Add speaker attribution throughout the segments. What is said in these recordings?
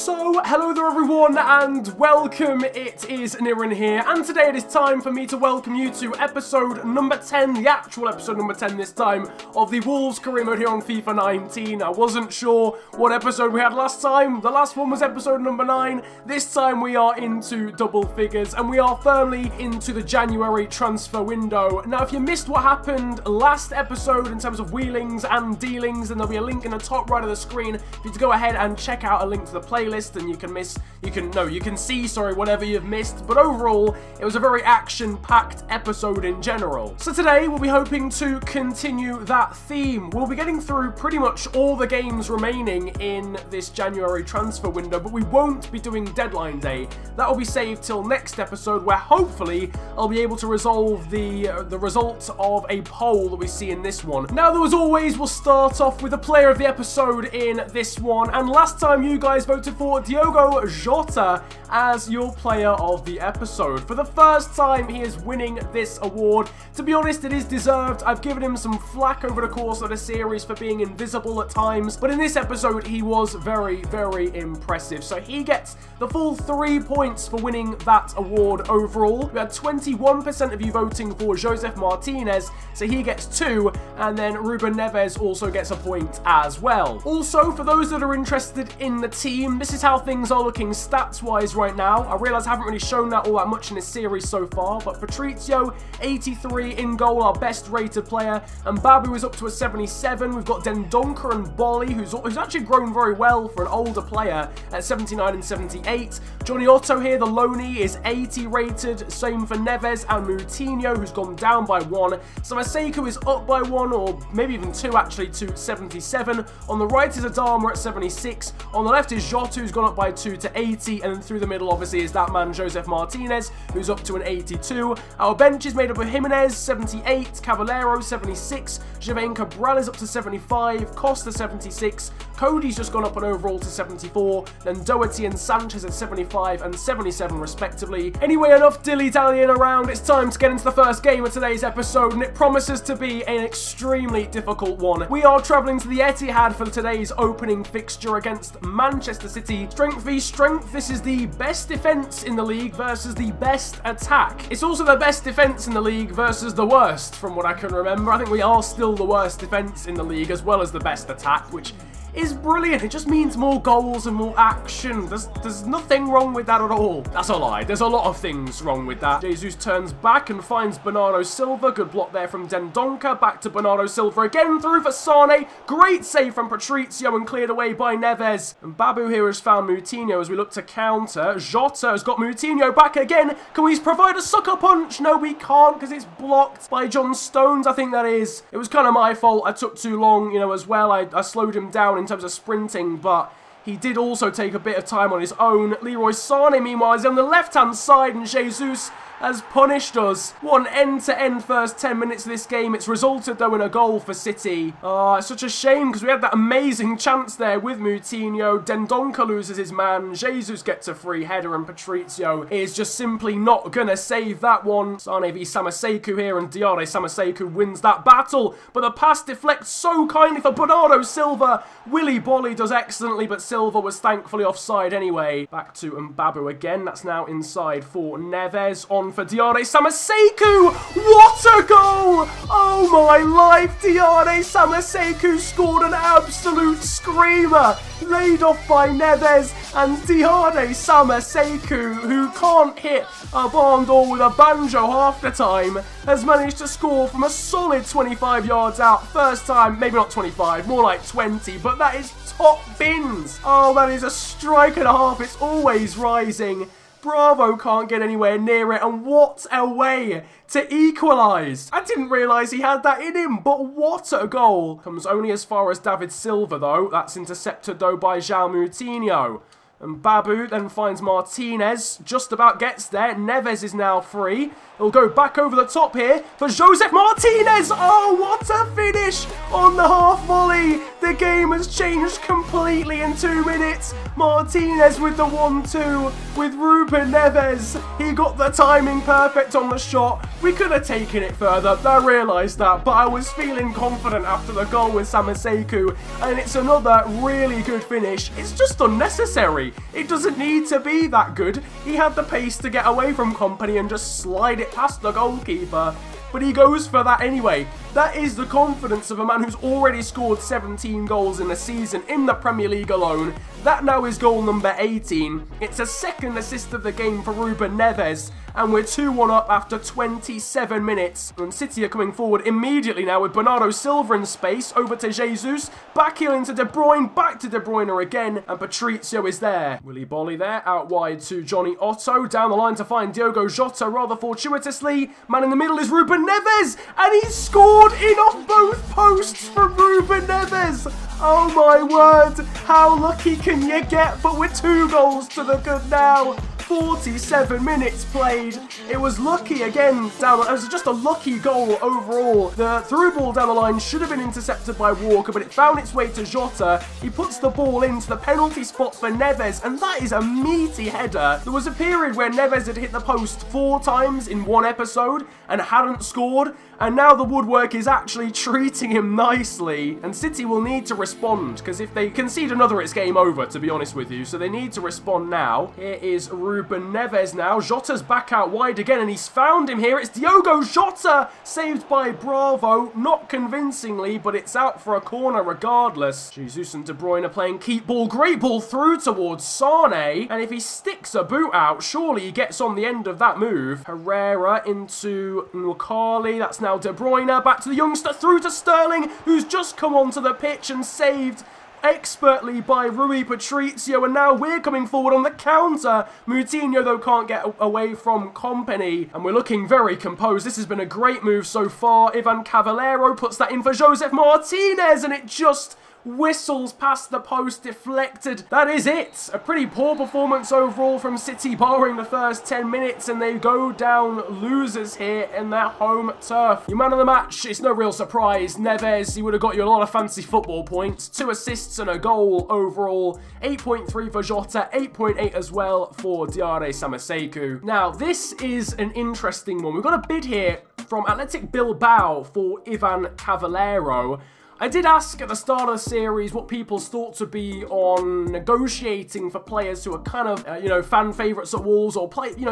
Speaker 1: So, hello there everyone and welcome, it is Niran here, and today it is time for me to welcome you to episode number 10, the actual episode number 10 this time, of the Wolves career mode here on FIFA 19. I wasn't sure what episode we had last time. The last one was episode number 9. This time we are into double figures and we are firmly into the January transfer window. Now, if you missed what happened last episode in terms of wheelings and dealings, then there'll be a link in the top right of the screen for you to go ahead and check out a link to the playlist, and you can see whatever you've missed. But overall, it was a very action-packed episode in general. So today we'll be hoping to continue that theme. We'll be getting through pretty much all the games remaining in this January transfer window, but we won't be doing deadline day. That will be saved till next episode, where hopefully I'll be able to resolve the results of a poll that we see in this one. Now, though, as always, we'll start off with the player of the episode in this one, and last time you guys voted for Diogo Jota as your player of the episode. For the first time, he is winning this award. To be honest, it is deserved. I've given him some flack over the course of the series for being invisible at times, but in this episode, he was very, very impressive. So he gets the full 3 points for winning that award overall. We had 21% of you voting for Josef Martinez, so he gets 2, and then Ruben Neves also gets a point as well. Also, for those that are interested in the team, this is how things are looking stats-wise right now. I realise I haven't really shown that all that much in this series so far, but Patrizio, 83 in goal, our best rated player, and Babu is up to a 77. We've got Dendoncker and Bolly, who's actually grown very well for an older player at 79 and 78. Johnny Otto here, the loanee, is 80 rated, same for Neves and Moutinho, who's gone down by 1. Samaseko is up by 1, or maybe even 2 actually, to 77. On the right is Adama at 76. On the left is Jota, who's gone up by 2 to 80, and then through the middle obviously is that man Josef Martinez, who's up to an 82. Our bench is made up of Jimenez, 78, Cavallero, 76, Jermaine Cabral is up to 75, Costa, 76, Cody's just gone up an overall to 74, then Doherty and Sanchez at 75 and 77 respectively. Anyway, enough dilly-dallying around, it's time to get into the first game of today's episode, and it promises to be an extremely difficult one. We are travelling to the Etihad for today's opening fixture against Manchester City. Strength v strength, this is the best defence in the league versus the best attack. It's also the best defence in the league versus the worst, from what I can remember. I think we are still the worst defence in the league as well as the best attack, which is brilliant. It just means more goals and more action. There's nothing wrong with that at all. That's a lie. There's a lot of things wrong with that. Jesus turns back and finds Bernardo Silva. Good block there from Dendoncker. Back to Bernardo Silva again, through for Sane. Great save from Patrizio and cleared away by Neves. And Babu here has found Moutinho as we look to counter. Jota has got Moutinho back again. Can we provide a sucker punch? No, we can't, because it's blocked by John Stones, I think that is. It was kind of my fault. I took too long, as well. I slowed him down in terms of sprinting, but he did also take a bit of time on his own. Leroy Sane, meanwhile, is on the left-hand side, and Jesus has punished us. What an end-to-end first 10 minutes of this game. It's resulted, though, in a goal for City. It's such a shame, because we had that amazing chance there with Moutinho. Dendoncker loses his man. Jesus gets a free header, and Patrizio is just simply not going to save that one. Sane v Samaseko here, and Diare Samaseko wins that battle. But the pass deflects so kindly for Bernardo Silva. Willy Bolly does excellently, but Silva was thankfully offside anyway. Back to Mbabu again. That's now inside for Neves. On for Diare Samaseko. What a goal! Oh my life, Diare Samaseko scored an absolute screamer. Laid off by Neves, and Diare Samaseko, who can't hit a barn door with a banjo half the time, has managed to score from a solid 25 yards out. First time, maybe not 25, more like 20, but that is top bins. Oh, that is a strike and a half. It's always rising. Bravo can't get anywhere near it, and what a way to equalise. I didn't realise he had that in him, but what a goal. Comes only as far as David Silva, though. That's intercepted, though, by João Moutinho. And Babu then finds Martinez, just about gets there. Neves is now free. He'll go back over the top here for Josef Martinez. Oh, what a finish on the half volley. The game has changed completely in 2 minutes. Martinez with the 1-2 with Ruben Neves. He got the timing perfect on the shot. We could have taken it further. I realised that, but I was feeling confident after the goal with Samaseko. And it's another really good finish. It's just unnecessary. It doesn't need to be that good. He had the pace to get away from Kompany and just slide it past the goalkeeper. But he goes for that anyway. That is the confidence of a man who's already scored 17 goals in a season in the Premier League alone. That now is goal number 18. It's a second assist of the game for Ruben Neves. And we're 2-1 up after 27 minutes. And City are coming forward immediately now with Bernardo Silva in space. Over to Jesus. Back heel into De Bruyne. Back to De Bruyne again. And Patrizio is there. Willy Bolly there. Out wide to Johnny Otto. Down the line to find Diogo Jota rather fortuitously. Man in the middle is Ruben Neves. And he's scored in off both posts for Ruben Neves. Oh my word. How lucky can you get? But we're 2 goals to the good now. 47 minutes played. It was lucky again down. It was just a lucky goal overall. The through ball down the line should have been intercepted by Walker, but it found its way to Jota. He puts the ball into the penalty spot for Neves, and that is a meaty header. There was a period where Neves had hit the post 4 times in one episode and hadn't scored, and now the woodwork is actually treating him nicely. And City will need to respond, because if they concede another, it's game over, to be honest with you. So they need to respond now. Here is Ruben Neves now. Jota's back out wide again, and he's found him here. It's Diogo Jota, saved by Bravo. Not convincingly, but it's out for a corner regardless. Jesus and De Bruyne are playing keep ball. Great ball through towards Sane. And if he sticks a boot out, surely he gets on the end of that move. Herrera into Nwakali. That's now De Bruyne. Back to the youngster. Through to Sterling, who's just come onto the pitch and saved expertly by Rui Patrizio, and now we're coming forward on the counter. Moutinho, though, can't get away from Kompany, and we're looking very composed. This has been a great move so far. Ivan Cavallero puts that in for Josef Martinez, and it just whistles past the post, deflected. That is it. A pretty poor performance overall from City, barring the first 10 minutes, and they go down losers here in their home turf. Your man of the match, it's no real surprise. Neves, he would have got you a lot of fancy football points. 2 assists and a goal overall. 8.3 for Jota, 8.8 as well for Diare Samaseku. Now, this is an interesting one. We've got a bid here from Athletic Bilbao for Ivan Cavallero. I did ask at the start of the series what people's thoughts would be on negotiating for players who are kind of, you know, fan favourites at Wolves, or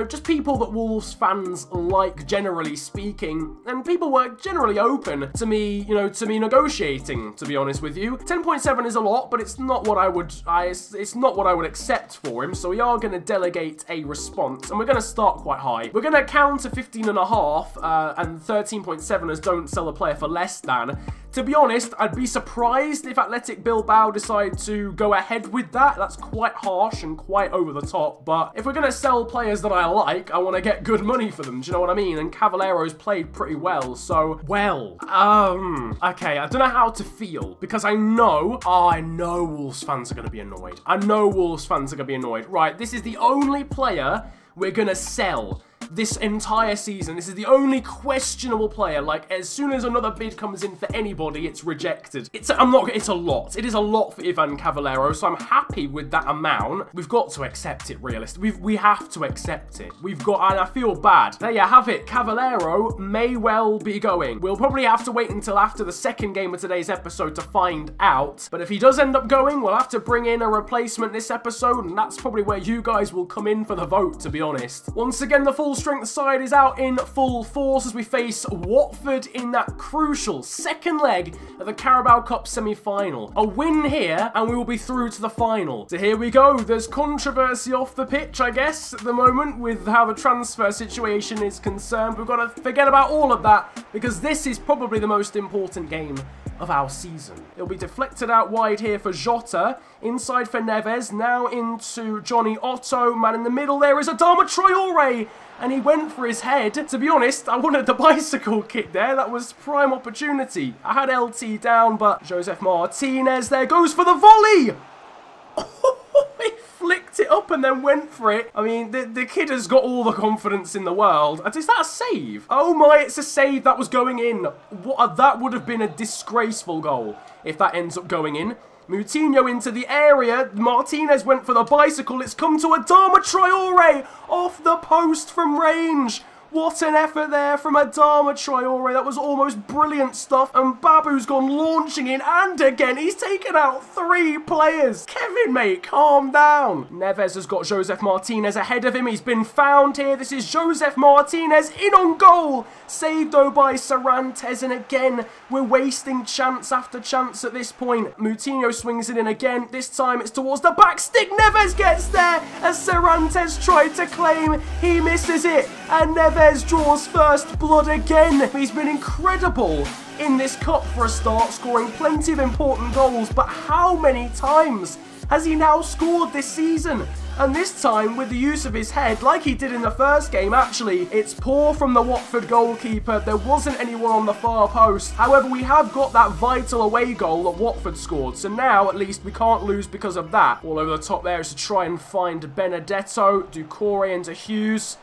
Speaker 1: just people that Wolves fans like, generally speaking. And people were generally open to me, negotiating, to be honest with you. 10.7 is a lot, but it's not what I would, it's not what I would accept for him. So we are going to delegate a response, and we're going to start quite high. We're going to counter 15.5 and 13.7 as don't sell a player for less than. To be honest, I'd be surprised if Athletic Bilbao decide to go ahead with that. That's quite harsh and quite over the top. But if we're going to sell players that I like, I want to get good money for them. Do you know what I mean? And Cavallero's played pretty well. So, okay, I don't know how to feel. Because I know Wolves fans are going to be annoyed. I know Wolves fans are going to be annoyed. Right, this is the only player we're going to sell this entire season. This is the only questionable player. Like, as soon as another bid comes in for anybody, it's rejected. It's a lot. It is a lot for Ivan Cavallero, so I'm happy with that amount. We've got to accept it, realistically. We have to accept it. And I feel bad. There you have it. Cavallero may well be going. We'll probably have to wait until after the second game of today's episode to find out. But if he does end up going, we'll have to bring in a replacement this episode, and that's probably where you guys will come in for the vote, to be honest. Once again, the full strength side is out in full force as we face Watford in that crucial second leg of the Carabao Cup semi-final. A win here and we will be through to the final. So here we go. There's controversy off the pitch, I guess, at the moment with how the transfer situation is concerned. We've got to forget about all of that because this is probably the most important game of our season. It'll be deflected out wide here for Jota. Inside for Neves. Now into Johnny Otto. Man in the middle there is Adama Traore. And he went for his head. To be honest, I wanted the bicycle kick there. That was prime opportunity. I had LT down, but Josef Martinez there goes for the volley. He flicked it up and then went for it. I mean, the kid has got all the confidence in the world. Is that a save? Oh my, it's a save. That was going in. That would have been a disgraceful goal if that ends up going in. Moutinho into the area. Martinez went for the bicycle. It's come to Adama Traore off the post from range. What an effort there from Adama Traore. That was almost brilliant stuff. And Babu's gone launching in, and again, he's taken out 3 players. Kevin, mate, calm down. Neves has got Josef Martinez ahead of him. He's been found here. This is Josef Martinez in on goal. Saved though by Cervantes, and again, we're wasting chance after chance at this point. Moutinho swings it in again. This time it's towards the back stick. Neves gets there as Cervantes tried to claim. He misses it, and Neves draws first blood again. He's been incredible in this cup for a start, scoring plenty of important goals, but how many times has he now scored this season? And this time with the use of his head, like he did in the first game. Actually, it's poor from the Watford goalkeeper. There wasn't anyone on the far post. However, we have got that vital away goal that Watford scored, so now at least we can't lose because of that. All over the top there is to try and find Benedetto. Doucouré into Hughes.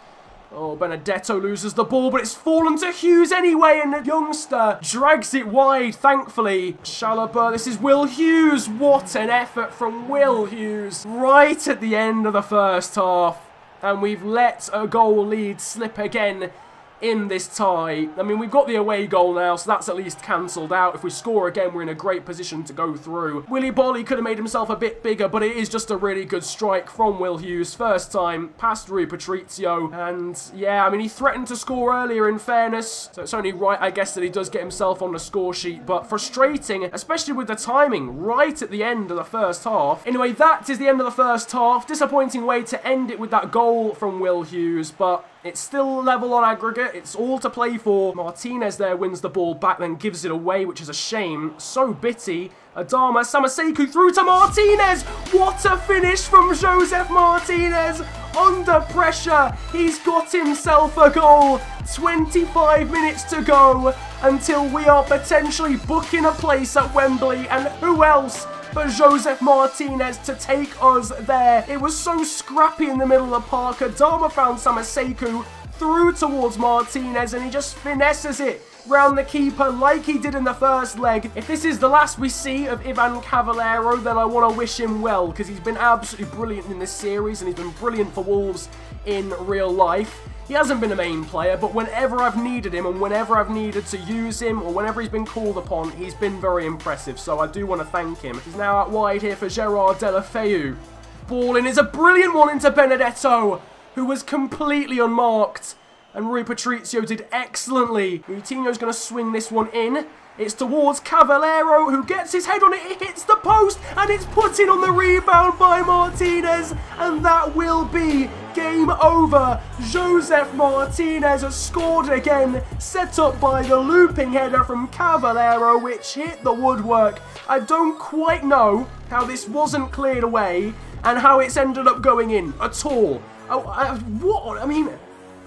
Speaker 1: Oh, Benedetto loses the ball, but it's fallen to Hughes anyway, and the youngster drags it wide, thankfully. Chalobah, this is Will Hughes. What an effort from Will Hughes right at the end of the first half. And we've let a goal lead slip again in this tie. I mean, we've got the away goal now, so that's at least cancelled out. If we score again, we're in a great position to go through. Willy Bolly could have made himself a bit bigger, but it is just a really good strike from Will Hughes. First time, past Rui Patricio. And yeah, I mean, he threatened to score earlier, in fairness, so it's only right, I guess, that he does get himself on the score sheet. But frustrating, especially with the timing right at the end of the first half. Anyway, that is the end of the first half. Disappointing way to end it with that goal from Will Hughes, but it's still level on aggregate. It's all to play for. Martinez there wins the ball back, then gives it away, which is a shame. So bitty. Adama Samaseku through to Martinez. What a finish from Josef Martinez. Under pressure, he's got himself a goal. 25 minutes to go until we are potentially booking a place at Wembley. And who else for Josef Martinez to take us there? It was so scrappy in the middle of the park. Adama found Samaseku through towards Martinez, and he just finesses it round the keeper like he did in the first leg. If this is the last we see of Ivan Cavallero, then I want to wish him well, because he's been absolutely brilliant in this series, and he's been brilliant for Wolves in real life. He hasn't been a main player, but whenever I've needed him and whenever I've needed to use him or whenever he's been called upon, he's been very impressive, so I do want to thank him. He's now out wide here for Gerard Deulofeu. Ball in is a brilliant one into Benedetto, who was completely unmarked. And Rui Patricio did excellently. Moutinho's going to swing this one in. It's towards Cavallero, who gets his head on it. It hits the post, and it's put in on the rebound by Martinez. And that will be game over. Josef Martinez has scored again, set up by the looping header from Cavallero, which hit the woodwork. I don't quite know how this wasn't cleared away and how it's ended up going in at all. What? I mean,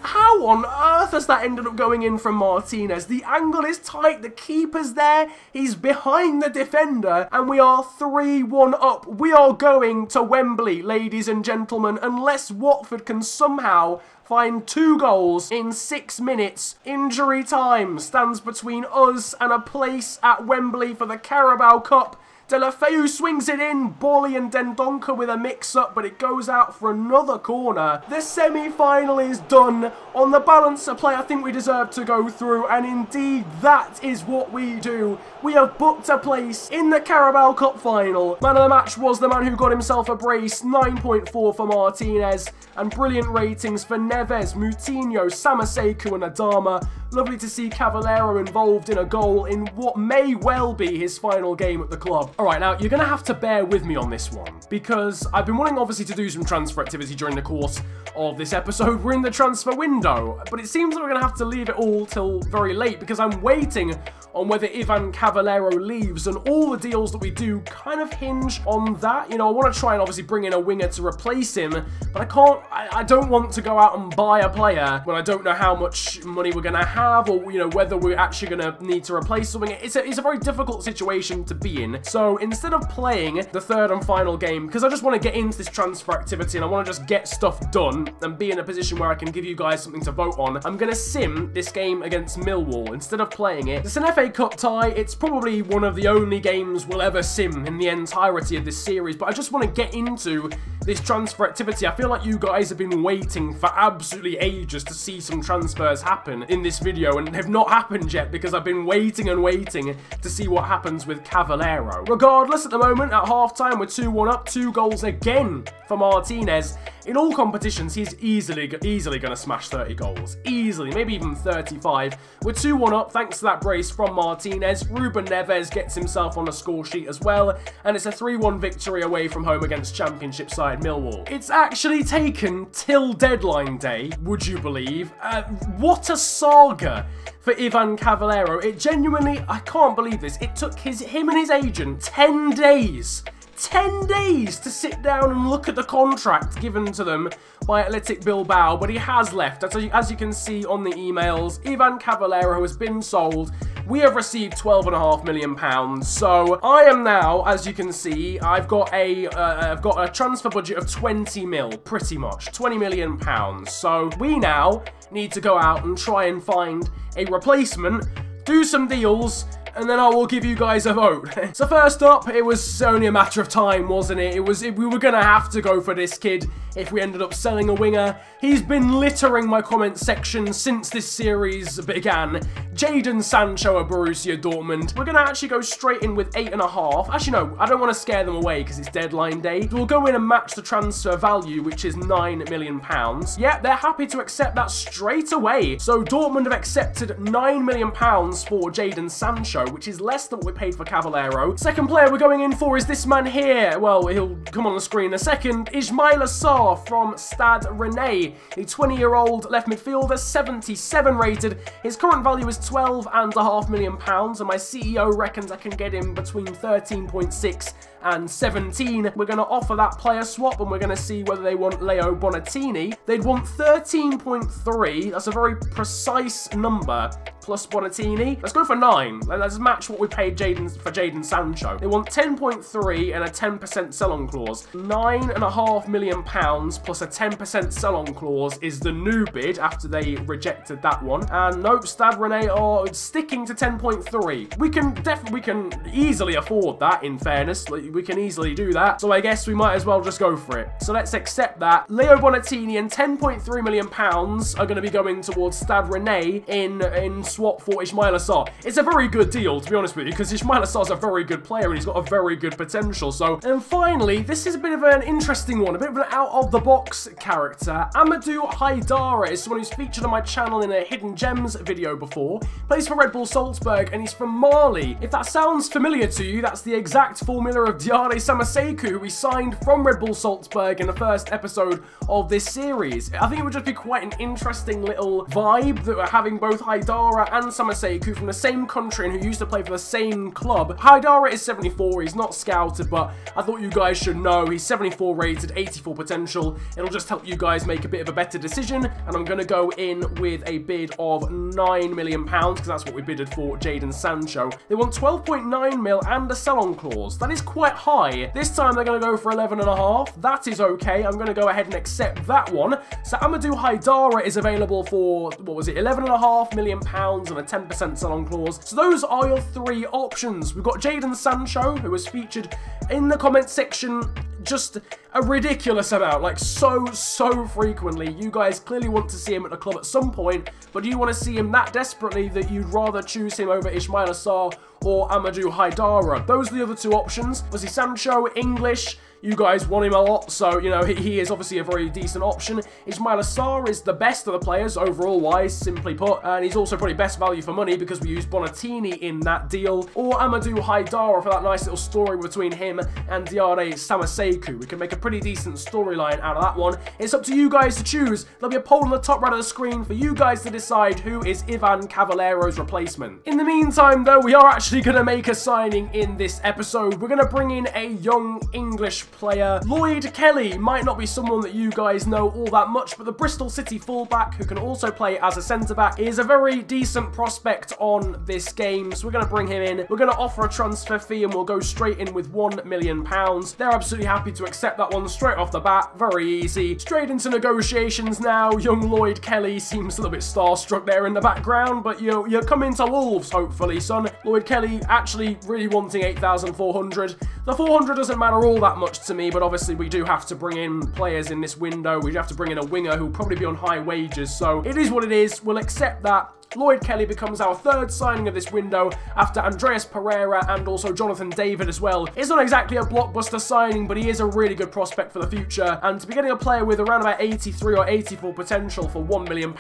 Speaker 1: how on earth has that ended up going in from Martinez? The angle is tight, the keeper's there, he's behind the defender, and we are 3-1 up. We are going to Wembley, ladies and gentlemen, unless Watford can somehow find 2 goals in 6 minutes. Injury time stands between us and a place at Wembley for the Carabao Cup. Deulofeu swings it in, Bolly and Dendoncker with a mix-up, but it goes out for another corner. The semi-final is done. On the balance of play, I think we deserve to go through, and indeed, that is what we do. We have booked a place in the Carabao Cup final. Man of the match was the man who got himself a brace, 9.4 for Martinez, and brilliant ratings for Neves, Moutinho, Samaseku and Adama. Lovely to see Cavallero involved in a goal in what may well be his final game at the club. Alright, now, you're going to have to bear with me on this one, because I've been wanting, obviously, to do some transfer activity during the course of this episode. We're in the transfer window, but it seems like we're going to have to leave it all till very late, because I'm waiting on whether Ivan Cavallero leaves, and all the deals that we do kind of hinge on that. You know, I want to try and obviously bring in a winger to replace him, but I don't want to go out and buy a player when I don't know how much money we're going to have, or, you know, whether we're actually going to need to replace something. It's a very difficult situation to be in. So instead of playing the third and final game, because I just want to get into this transfer activity and I want to just get stuff done and be in a position where I can give you guys something to vote on, I'm going to sim this game against Millwall instead of playing it. It's an FA FA Cup tie. It's probably one of the only games we'll ever sim in the entirety of this series, but I just want to get into this transfer activity. I feel like you guys have been waiting for absolutely ages to see some transfers happen in this video, and have not happened yet because I've been waiting and waiting to see what happens with Cavallero. Regardless, at the moment, at half-time, we're 2-1 up, 2 goals again for Martinez. In all competitions, he's easily going to smash 30 goals. Easily, maybe even 35. We're 2-1 up thanks to that brace from Martinez. Ruben Neves gets himself on the score sheet as well, and it's a 3-1 victory away from home against Championship side Millwall. It's actually taken till deadline day, would you believe? What a saga for Ivan Cavallero. It genuinely, I can't believe this. It took him and his agent 10 days. 10 days to sit down and look at the contract given to them by Athletic Bilbao, but he has left. As you can see on the emails, Ivan Cavallero has been sold. We have received £12.5 million. So I am now, as you can see, I've got a transfer budget of 20 mil, pretty much 20 million pounds. So we now need to go out and try and find a replacement, do some deals, and then I will give you guys a vote. So first up, it was only a matter of time, wasn't it? We were going to have to go for this kid if we ended up selling a winger. He's been littering my comment section since this series began. Jadon Sancho of Borussia Dortmund. We're going to actually go straight in with 8.5. Actually, no, I don't want to scare them away because it's deadline day. We'll go in and match the transfer value, which is £9 million. Yeah, they're happy to accept that straight away. So Dortmund have accepted £9 million for Jadon Sancho, which is less than what we paid for Cavallero. Second player we're going in for is this man here. Well, he'll come on the screen in a second. Ismail Assar from Stade Rennais. A 20-year-old left midfielder, 77 rated. His current value is £12.5 million, and my CEO reckons I can get him between 13.6 and 17. We're going to offer that player swap, and we're going to see whether they want Leo Bonatini. They'd want 13.3. That's a very precise number. Plus Bonatini. Let's go for 9. Let's match what we paid for Jadon Sancho. They want 10.3 and a 10% sell-on clause. £9.5 million plus a 10% sell-on clause is the new bid after they rejected that one. And nope, Stade Rennais are sticking to 10.3. We can easily afford that, in fairness. We can easily do that. So I guess we might as well just go for it. So let's accept that. Leo Bonatini and £10.3 million are going to be going towards Stade Rennais in swap for Ismail Assar. It's a very good deal, to be honest with you, because Ismail Assar's a very good player and he's got a very good potential. So, and finally, this is a bit of an interesting one, a bit of an out-of-the-box character. Amadou Haidara is someone who's featured on my channel in a Hidden Gems video before. Plays for Red Bull Salzburg and he's from Mali. If that sounds familiar to you, that's the exact formula of Diare Samaseku, who we signed from Red Bull Salzburg in the first episode of this series. I think it would just be quite an interesting little vibe that we're having both Haidara and Samaseku from the same country and who used to play for the same club. Haidara is 74, he's not scouted, but I thought you guys should know he's 74 rated, 84 potential. It'll just help you guys make a bit of a better decision, and I'm going to go in with a bid of £9 million, because that's what we bidded for Jadon Sancho. They want 12.9 mil and a sell-on clause. That is quite high. This time they're going to go for 11.5. That is okay. I'm going to go ahead and accept that one. So Amadou Haidara is available for, what was it, £11.5 million and a 10% sell-on clause. So those are your 3 options. We've got Jadon Sancho, who was featured in the comment section just a ridiculous amount, like so frequently. You guys clearly want to see him at the club at some point, but do you want to see him that desperately that you'd rather choose him over Ismail Assar or Amadou Haidara? Those are the other 2 options. Obviously, Sancho, English. You guys want him a lot, so, you know, he is obviously a very decent option. Ismail Assar is the best of the players, overall-wise, simply put, and he's also probably best value for money because we used Bonatini in that deal. Or Amadou Haidara for that nice little story between him and Diare Samaseku. We can make a pretty decent storyline out of that one. It's up to you guys to choose. There'll be a poll on the top right of the screen for you guys to decide who is Ivan Cavallero's replacement. In the meantime, though, we are actually going to make a signing in this episode. We're going to bring in a young English player. Lloyd Kelly might not be someone that you guys know all that much, but the Bristol City fullback, who can also play as a centre-back, is a very decent prospect on this game, so we're going to bring him in. We're going to offer a transfer fee, and we'll go straight in with £1 million. They're absolutely happy to accept that one straight off the bat. Very easy. Straight into negotiations now. Young Lloyd Kelly seems a little bit starstruck there in the background, but you're coming to Wolves, hopefully, son. Lloyd Kelly actually really wanting 8,400. The 400 doesn't matter all that much to me, but obviously we do have to bring in players in this window. We have to bring in a winger who'll probably be on high wages, so it is what it is. We'll accept that. Lloyd Kelly becomes our third signing of this window after Andreas Pereira and also Jonathan David as well. It's not exactly a blockbuster signing, but he is a really good prospect for the future, and to be getting a player with around about 83 or 84 potential for £1 million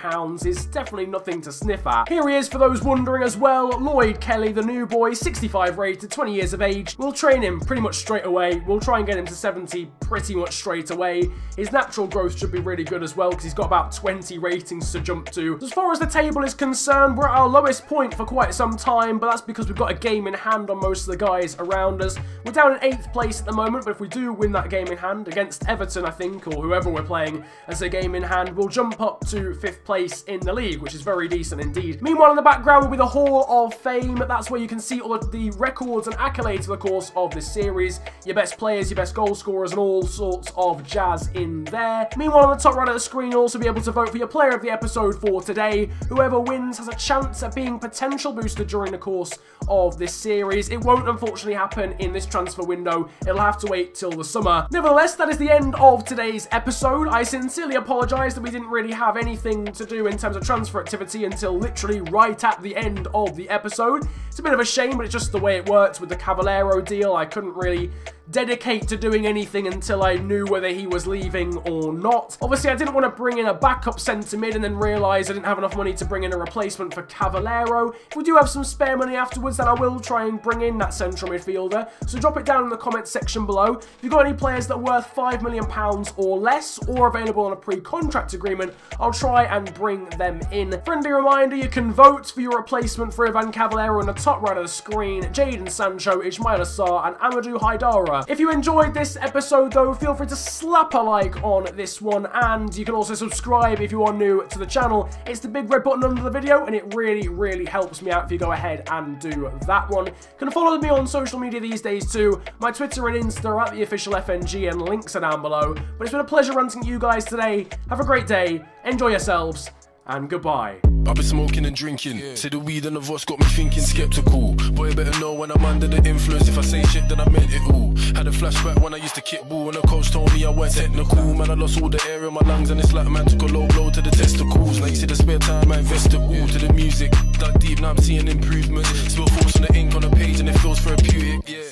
Speaker 1: is definitely nothing to sniff at. Here he is for those wondering as well. Lloyd Kelly, the new boy, 65 rated, 20 years of age. We'll train him pretty much straight away. We'll try and get him to 70 pretty much straight away. His natural growth should be really good as well, because he's got about 20 ratings to jump to. As far as the table is concerned, we're at our lowest point for quite some time, but that's because we've got a game in hand on most of the guys around us. We're down in 8th place at the moment, but if we do win that game in hand against Everton, I think, or whoever we're playing as a game in hand, we'll jump up to 5th place in the league, which is very decent indeed. Meanwhile, in the background will be the Hall of Fame. That's where you can see all of the records and accolades for the course of this series. Your best players, your best goal scorers, and all sorts of jazz in there. Meanwhile, on the top right of the screen, you'll also be able to vote for your player of the episode for today. Whoever wins has a chance at being potential boosted during the course of this series. It won't unfortunately happen in this transfer window. It'll have to wait till the summer. Nevertheless, that is the end of today's episode. I sincerely apologise that we didn't really have anything to do in terms of transfer activity until literally right at the end of the episode. It's a bit of a shame, but it's just the way it worked with the Cavallero deal. I couldn't really dedicate to doing anything until I knew whether he was leaving or not. Obviously, I didn't want to bring in a backup centre mid and then realise I didn't have enough money to bring in a replacement for Cavallero. If we do have some spare money afterwards, then I will try and bring in that central midfielder. So drop it down in the comments section below. If you've got any players that are worth £5 million or less, or available on a pre-contract agreement, I'll try and bring them in. Friendly reminder, you can vote for your replacement for Ivan Cavallero on the top right of the screen, Jadon Sancho, Ismail Assar, and Amadou Haidara. If you enjoyed this episode though, feel free to slap a like on this one, and you can also subscribe if you are new to the channel. It's the big red button under the video, and it really helps me out if you go ahead and do that one. You can follow me on social media these days too. My Twitter and Insta are at the official FNG, and links are down below. But it's been a pleasure ranting at you guys today. Have a great day, enjoy yourselves, and goodbye.
Speaker 2: I've been smoking and drinking. Say the weed and the voice got me thinking skeptical. Boy, you better know when I'm under the influence. If I say shit, then I meant it all. Had a flashback when I used to kick ball, and the coach told me I weren't technical. Man, I lost all the air in my lungs, and it's like man took a low blow to the testicles. Like, see the spare time, I invest it all to the music. Dug deep, now I'm seeing improvements. Spill thoughts on the ink on the page, and it feels therapeutic. Yeah.